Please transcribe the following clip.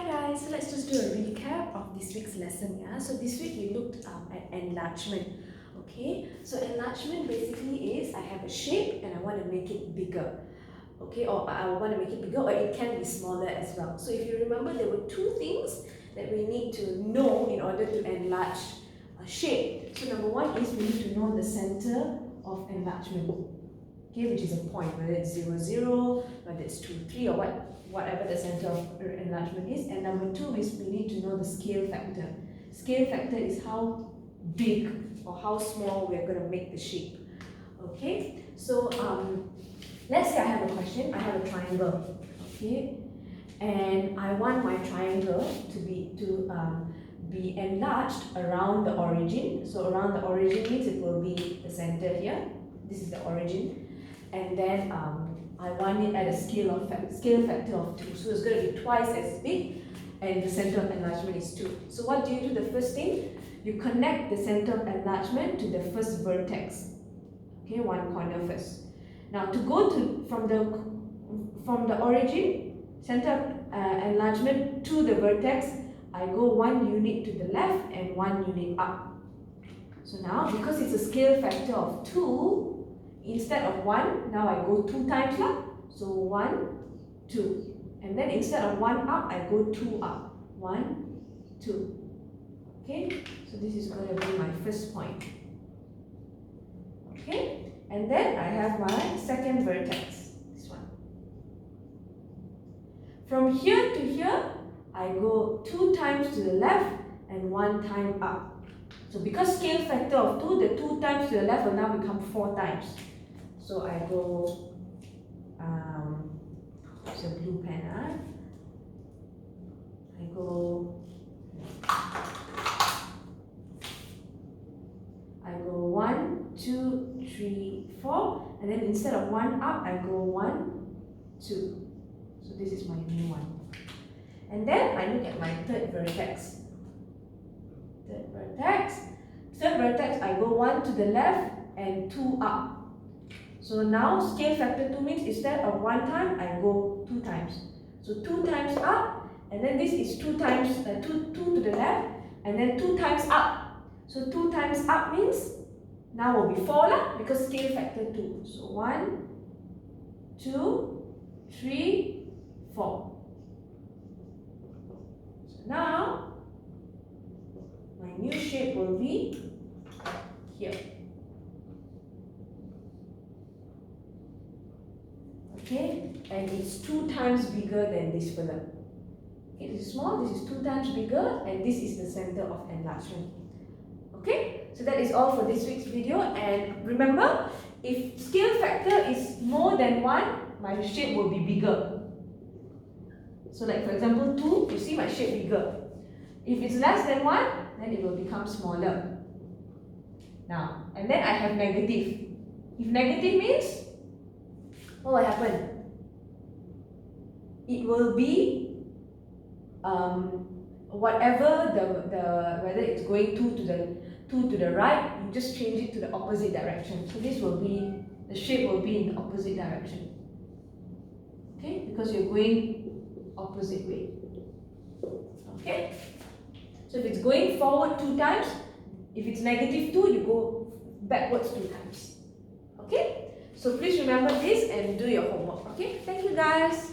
Hi guys, so let's just do a recap of this week's lesson. So this week we looked at enlargement. Okay, so enlargement basically is I have a shape and I want to make it bigger. Okay, or I want to make it bigger, or it can be smaller as well. So if you remember, there were two things that we need to know in order to enlarge a shape. So number one is we need to know the center of enlargement. Okay, which is a point, whether it's 0, 0, whether it's 2, 3, or whatever the center of enlargement is. And number two is we need to know the scale factor. Scale factor is how big or how small we're going to make the shape. Okay, so let's say I have a question. I have a triangle. Okay, and I want my triangle to be enlarged around the origin. So around the origin means it will be the center here. This is the origin. And then I want it at a scale factor of 2. So it's going to be twice as big, and the center of enlargement is 2. So what do you do? The first thing, you connect the center of enlargement to the first vertex. Okay, one corner first. Now to go to from the origin, center of enlargement to the vertex, I go 1 unit to the left and 1 unit up. So now because it's a scale factor of 2, instead of 1, now I go 2 times up. So 1, 2. And then instead of 1 up, I go 2 up. 1, 2. Okay? So this is going to be my first point. Okay? And then I have my second vertex. This one. From here to here, I go 2 times to the left and 1 time up. So because scale factor of 2, the 2 times to the left will now become 4 times. So I go, it's a blue pen, I go 1, 2, 3, 4, and then instead of 1 up, I go 1, 2. So this is my new one. And then I look at my third vertex. Third vertex, I go 1 to the left and 2 up. So now scale factor 2 means instead of 1 time, I go 2 times. So 2 times up, and then this is 2 times, 2 to the left, and then 2 times up. So 2 times up means now will be 4 lah, because scale factor 2. So 1, 2, 3, 4. So now my new shape will be here. Okay, and it's 2 times bigger than this fella. Okay, this is small, this is 2 times bigger, and this is the center of enlargement. Okay, so that is all for this week's video. And remember, if scale factor is more than 1, my shape will be bigger. So like for example 2, you see my shape bigger. If it's less than 1, then it will become smaller. Now, and then I have negative. If negative means, what will happen? It will be whatever whether it's going 2 to the right, you just change it to the opposite direction. So this will be, the shape will be in the opposite direction. Okay, because you're going opposite way. Okay, so if it's going forward 2 times, if it's negative 2, you go backwards 2 times. Okay. So please remember this and do your homework. Okay, thank you guys.